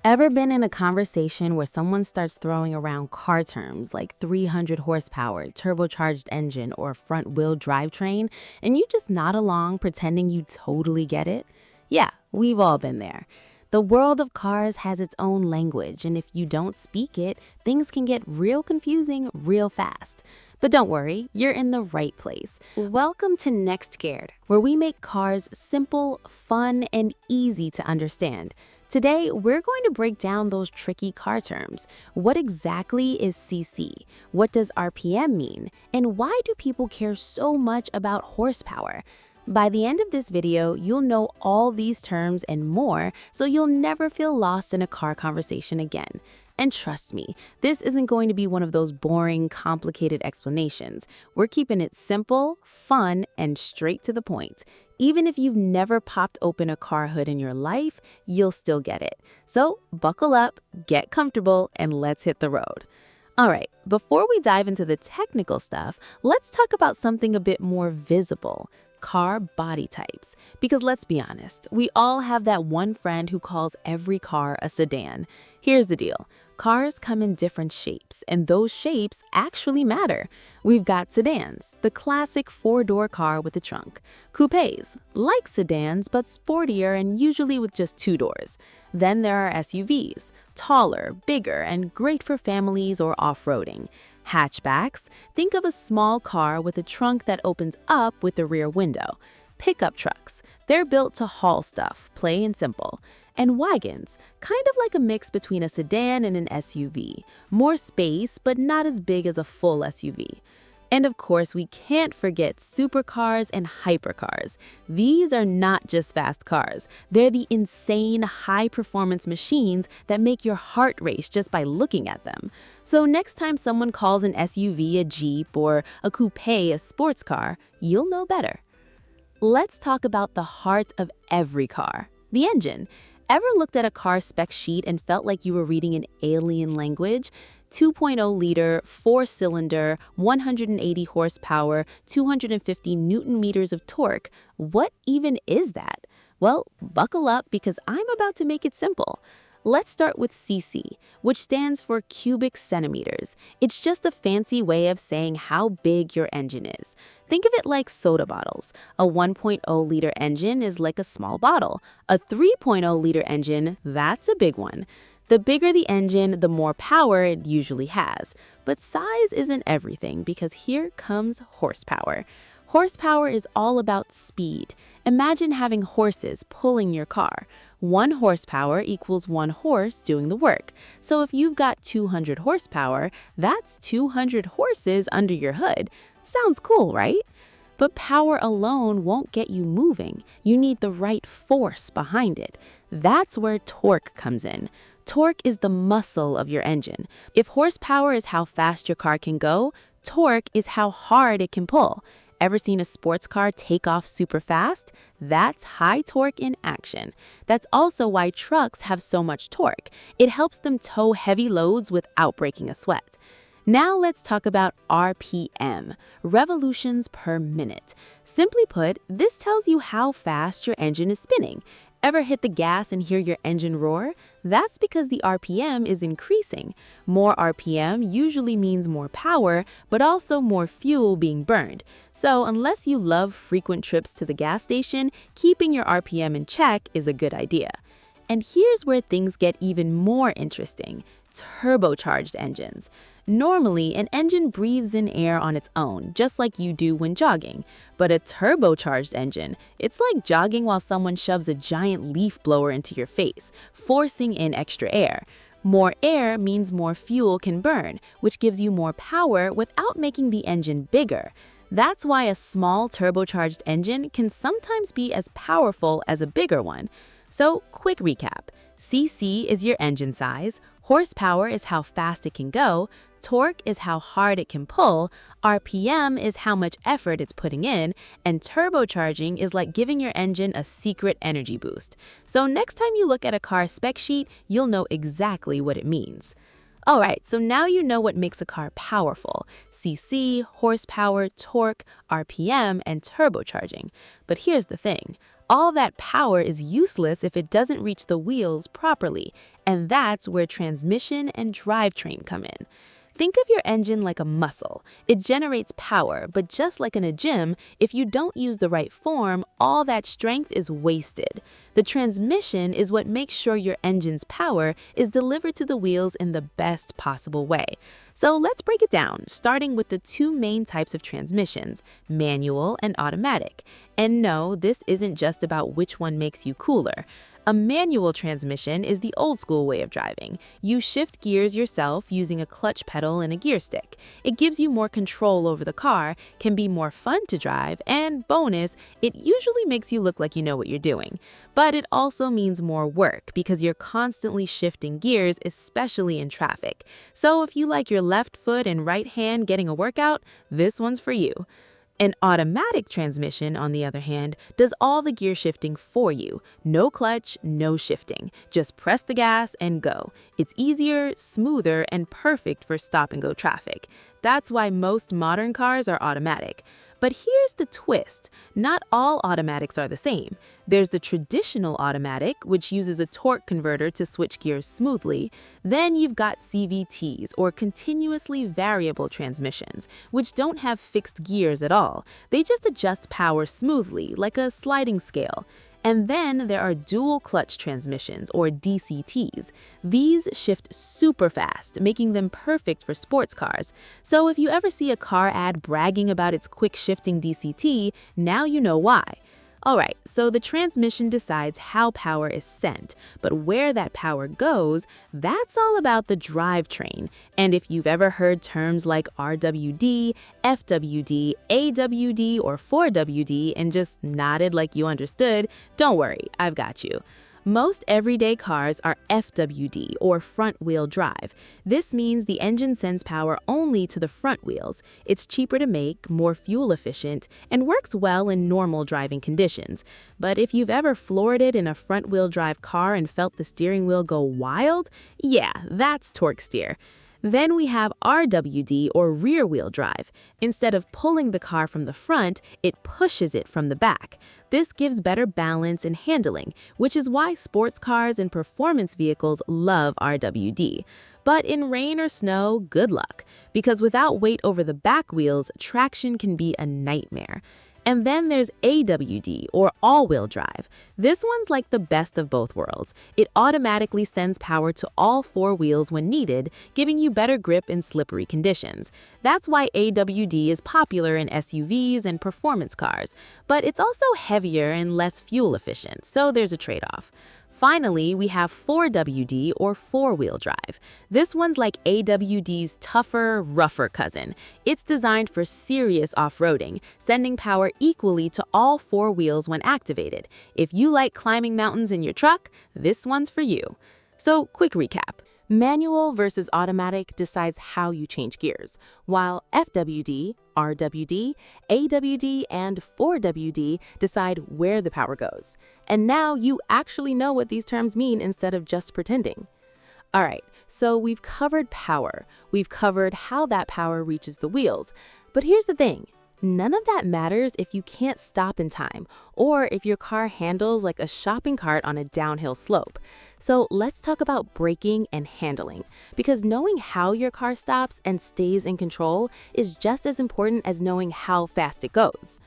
Ever been in a conversation where someone starts throwing around car terms like 300 horsepower, turbocharged engine, or front wheel drivetrain, and you just nod along pretending you totally get it? Yeah, we've all been there. The world of cars has its own language, and if you don't speak it, things can get real confusing real fast. But don't worry, you're in the right place. Welcome to NextGear, where we make cars simple, fun, and easy to understand. Today, we're going to break down those tricky car terms. What exactly is CC? What does RPM mean? And why do people care so much about horsepower? By the end of this video, you'll know all these terms and more, so you'll never feel lost in a car conversation again. And trust me, this isn't going to be one of those boring, complicated explanations. We're keeping it simple, fun, and straight to the point. Even if you've never popped open a car hood in your life, you'll still get it. So buckle up, get comfortable, and let's hit the road. All right, before we dive into the technical stuff, let's talk about something a bit more visible. Car body types. Because let's be honest, we all have that one friend who calls every car a sedan. Here's the deal. Cars come in different shapes, and those shapes actually matter. We've got sedans, the classic four-door car with a trunk. Coupes, like sedans but sportier and usually with just two doors. Then there are SUVs, taller, bigger, and great for families or off-roading. Hatchbacks, think of a small car with a trunk that opens up with the rear window. Pickup trucks, they're built to haul stuff, plain and simple. And wagons, kind of like a mix between a sedan and an SUV. More space, but not as big as a full SUV. And of course, we can't forget supercars and hypercars. These are not just fast cars. They're the insane high-performance machines that make your heart race just by looking at them. So next time someone calls an SUV a Jeep or a coupe a sports car, you'll know better. Let's talk about the heart of every car, the engine. Ever looked at a car spec sheet and felt like you were reading an alien language? 2.0-liter, 4-cylinder, 180 horsepower, 250 newton-meters of torque. What even is that? Well, buckle up because I'm about to make it simple. Let's start with CC, which stands for cubic centimeters. It's just a fancy way of saying how big your engine is. Think of it like soda bottles. A 1.0-liter engine is like a small bottle. A 3.0-liter engine, that's a big one. The bigger the engine, the more power it usually has. But size isn't everything because here comes horsepower. Horsepower is all about speed. Imagine having horses pulling your car. 1 horsepower equals 1 horse doing the work. So if you've got 200 horsepower, that's 200 horses under your hood. Sounds cool, right? But power alone won't get you moving. You need the right force behind it. That's where torque comes in. Torque is the muscle of your engine. If horsepower is how fast your car can go, torque is how hard it can pull. Ever seen a sports car take off super fast? That's high torque in action. That's also why trucks have so much torque. It helps them tow heavy loads without breaking a sweat. Now let's talk about RPM, revolutions per minute. Simply put, this tells you how fast your engine is spinning. Ever hit the gas and hear your engine roar? That's because the RPM is increasing. More RPM usually means more power, but also more fuel being burned. So unless you love frequent trips to the gas station, keeping your RPM in check is a good idea. And here's where things get even more interesting. Turbocharged engines. Normally, an engine breathes in air on its own, just like you do when jogging. But a turbocharged engine, it's like jogging while someone shoves a giant leaf blower into your face, forcing in extra air. More air means more fuel can burn, which gives you more power without making the engine bigger. That's why a small turbocharged engine can sometimes be as powerful as a bigger one. So, quick recap. CC is your engine size, horsepower is how fast it can go, torque is how hard it can pull, RPM is how much effort it's putting in, and turbocharging is like giving your engine a secret energy boost. So next time you look at a car spec sheet, you'll know exactly what it means. Alright, so now you know what makes a car powerful: CC, horsepower, torque, RPM, and turbocharging. But here's the thing. All that power is useless if it doesn't reach the wheels properly. And that's where transmission and drivetrain come in. Think of your engine like a muscle. It generates power, but just like in a gym, if you don't use the right form, all that strength is wasted. The transmission is what makes sure your engine's power is delivered to the wheels in the best possible way. So let's break it down, starting with the two main types of transmissions, manual and automatic. And no, this isn't just about which one makes you cooler. A manual transmission is the old school way of driving. You shift gears yourself using a clutch pedal and a gear stick. It gives you more control over the car, can be more fun to drive, and bonus, it usually makes you look like you know what you're doing. But it also means more work because you're constantly shifting gears, especially in traffic. So if you like your left foot and right hand getting a workout, this one's for you. An automatic transmission, on the other hand, does all the gear shifting for you. No clutch, no shifting. Just press the gas and go. It's easier, smoother, and perfect for stop-and-go traffic. That's why most modern cars are automatic. But here's the twist. Not all automatics are the same. There's the traditional automatic, which uses a torque converter to switch gears smoothly. Then you've got CVTs, or continuously variable transmissions, which don't have fixed gears at all. They just adjust power smoothly, like a sliding scale. And then there are dual clutch transmissions, or DCTs. These shift super fast, making them perfect for sports cars. So if you ever see a car ad bragging about its quick shifting DCT, now you know why. Alright, so the transmission decides how power is sent, but where that power goes, that's all about the drivetrain. And if you've ever heard terms like RWD, FWD, AWD, or 4WD and just nodded like you understood, don't worry, I've got you. Most everyday cars are FWD, or front-wheel drive. This means the engine sends power only to the front wheels. It's cheaper to make, more fuel efficient, and works well in normal driving conditions. But if you've ever floored it in a front-wheel drive car and felt the steering wheel go wild, yeah, that's torque steer. Then we have RWD, or rear-wheel drive. Instead of pulling the car from the front, it pushes it from the back. This gives better balance and handling, which is why sports cars and performance vehicles love RWD. But in rain or snow, good luck, because without weight over the back wheels, traction can be a nightmare. And then there's AWD, or all-wheel drive. This one's like the best of both worlds. It automatically sends power to all four wheels when needed, giving you better grip in slippery conditions. That's why AWD is popular in SUVs and performance cars. But it's also heavier and less fuel efficient, so there's a trade-off. Finally, we have 4WD, or four-wheel drive. This one's like AWD's tougher, rougher cousin. It's designed for serious off-roading, sending power equally to all four wheels when activated. If you like climbing mountains in your truck, this one's for you. So, quick recap. Manual versus automatic decides how you change gears, while FWD, RWD, AWD, and 4WD decide where the power goes. And now you actually know what these terms mean instead of just pretending. All right, so we've covered power. We've covered how that power reaches the wheels. But here's the thing. None of that matters if you can't stop in time, or if your car handles like a shopping cart on a downhill slope. So let's talk about braking and handling, because knowing how your car stops and stays in control is just as important as knowing how fast it goes.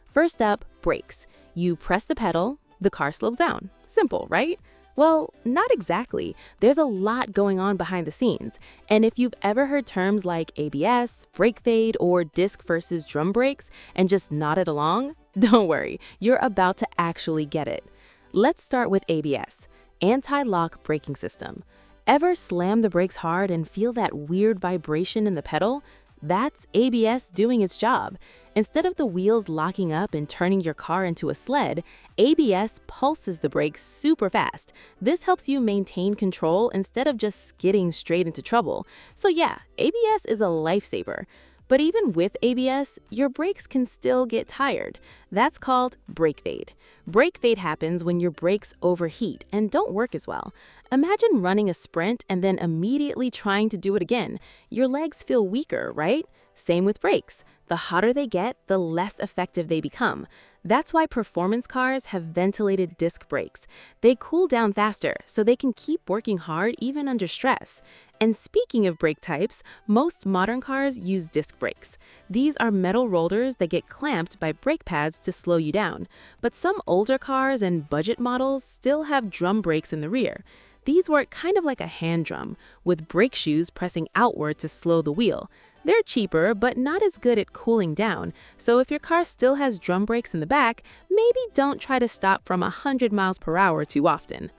First up, brakes. You press the pedal, the car slows down. Simple, right? Well, not exactly. There's a lot going on behind the scenes. And if you've ever heard terms like ABS, brake fade, or disc versus drum brakes and just nodded along, don't worry, you're about to actually get it. Let's start with ABS, anti-lock braking system. Ever slam the brakes hard and feel that weird vibration in the pedal? That's ABS doing its job. Instead of the wheels locking up and turning your car into a sled, ABS pulses the brakes super fast. This helps you maintain control instead of just skidding straight into trouble. So yeah, ABS is a lifesaver. But even with ABS, your brakes can still get tired. That's called brake fade. Brake fade happens when your brakes overheat and don't work as well. Imagine running a sprint and then immediately trying to do it again. Your legs feel weaker, right? Same with brakes. The hotter they get, the less effective they become. That's why performance cars have ventilated disc brakes. They cool down faster, so they can keep working hard even under stress. And speaking of brake types, most modern cars use disc brakes. These are metal rollers that get clamped by brake pads to slow you down. But some older cars and budget models still have drum brakes in the rear. These work kind of like a hand drum, with brake shoes pressing outward to slow the wheel. They're cheaper, but not as good at cooling down, so if your car still has drum brakes in the back, maybe don't try to stop from 100 miles per hour too often.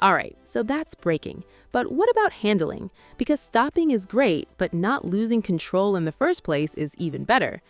Alright, so that's braking. But what about handling? Because stopping is great, but not losing control in the first place is even better.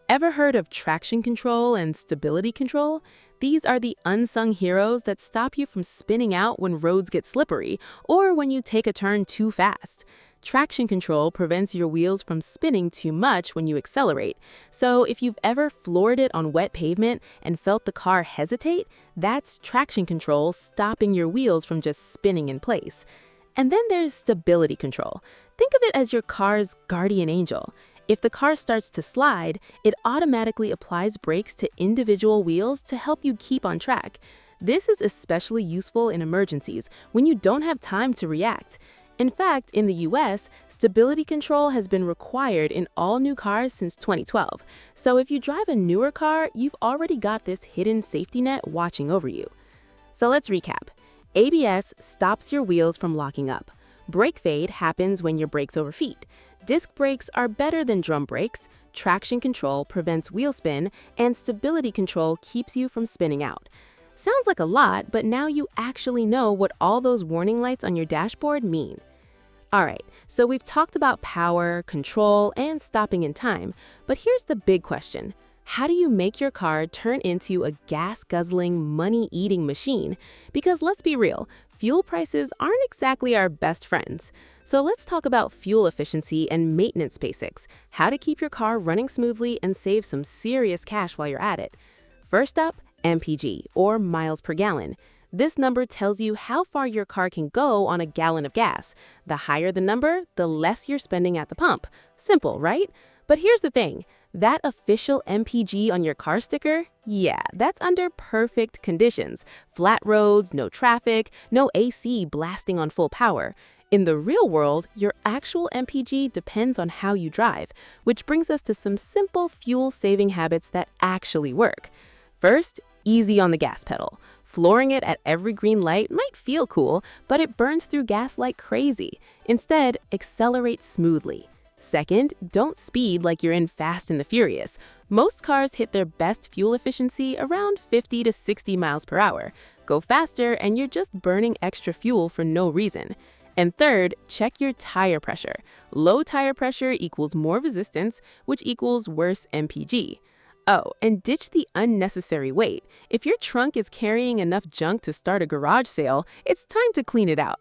Ever heard of traction control and stability control? These are the unsung heroes that stop you from spinning out when roads get slippery or when you take a turn too fast. Traction control prevents your wheels from spinning too much when you accelerate. So if you've ever floored it on wet pavement and felt the car hesitate, that's traction control stopping your wheels from just spinning in place. And then there's stability control. Think of it as your car's guardian angel. If the car starts to slide, it automatically applies brakes to individual wheels to help you keep on track. This is especially useful in emergencies when you don't have time to react. In fact, in the US, stability control has been required in all new cars since 2012. So if you drive a newer car, you've already got this hidden safety net watching over you. So let's recap. ABS stops your wheels from locking up. Brake fade happens when your brakes overheat. Disc brakes are better than drum brakes. Traction control prevents wheel spin, and stability control keeps you from spinning out. Sounds like a lot, but now you actually know what all those warning lights on your dashboard mean. Alright, so we've talked about power, control, and stopping in time, but here's the big question. How do you make your car turn into a gas-guzzling, money-eating machine? Because let's be real, fuel prices aren't exactly our best friends. So let's talk about fuel efficiency and maintenance basics, how to keep your car running smoothly and save some serious cash while you're at it. First up, MPG, or miles per gallon. This number tells you how far your car can go on a gallon of gas. The higher the number, the less you're spending at the pump. Simple, right? But here's the thing. That official MPG on your car sticker? Yeah, that's under perfect conditions. Flat roads, no traffic, no AC blasting on full power. In the real world, your actual MPG depends on how you drive, which brings us to some simple fuel-saving habits that actually work. First, easy on the gas pedal. Flooring it at every green light might feel cool, but it burns through gas like crazy. Instead, accelerate smoothly. Second, don't speed like you're in Fast and the Furious. Most cars hit their best fuel efficiency around 50 to 60 miles per hour. Go faster and you're just burning extra fuel for no reason. And third, check your tire pressure. Low tire pressure equals more resistance, which equals worse MPG. Oh, and ditch the unnecessary weight. If your trunk is carrying enough junk to start a garage sale, it's time to clean it out.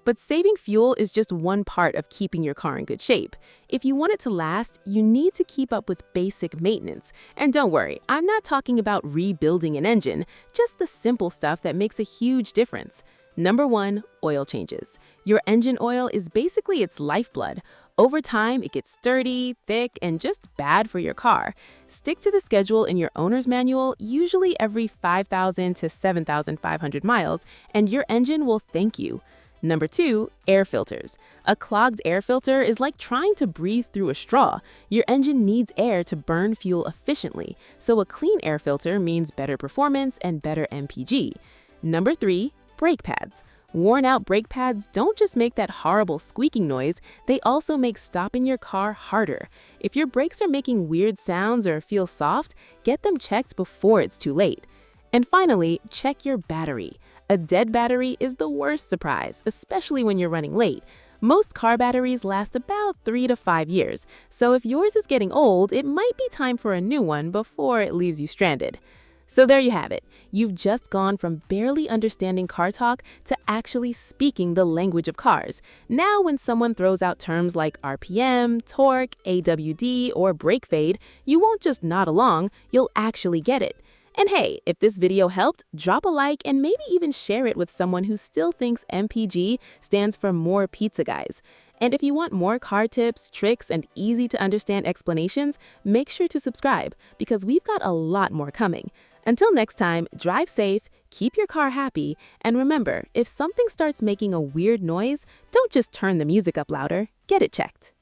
But saving fuel is just one part of keeping your car in good shape. If you want it to last, you need to keep up with basic maintenance. And don't worry, I'm not talking about rebuilding an engine, just the simple stuff that makes a huge difference. Number 1, oil changes. Your engine oil is basically its lifeblood. Over time, it gets dirty, thick, and just bad for your car. Stick to the schedule in your owner's manual, usually every 5,000 to 7,500 miles, and your engine will thank you. Number 2, air filters. A clogged air filter is like trying to breathe through a straw. Your engine needs air to burn fuel efficiently, so a clean air filter means better performance and better MPG. Number 3, brake pads. Worn-out brake pads don't just make that horrible squeaking noise, they also make stopping your car harder. If your brakes are making weird sounds or feel soft, get them checked before it's too late. And finally, check your battery. A dead battery is the worst surprise, especially when you're running late. Most car batteries last about 3 to 5 years, so if yours is getting old, it might be time for a new one before it leaves you stranded. So there you have it. You've just gone from barely understanding car talk to actually speaking the language of cars. Now when someone throws out terms like RPM, torque, AWD, or brake fade, you won't just nod along, you'll actually get it. And hey, if this video helped, drop a like and maybe even share it with someone who still thinks MPG stands for more pizza guys. And if you want more car tips, tricks, and easy to understand explanations, make sure to subscribe because we've got a lot more coming. Until next time, drive safe, keep your car happy, and remember, if something starts making a weird noise, don't just turn the music up louder, get it checked.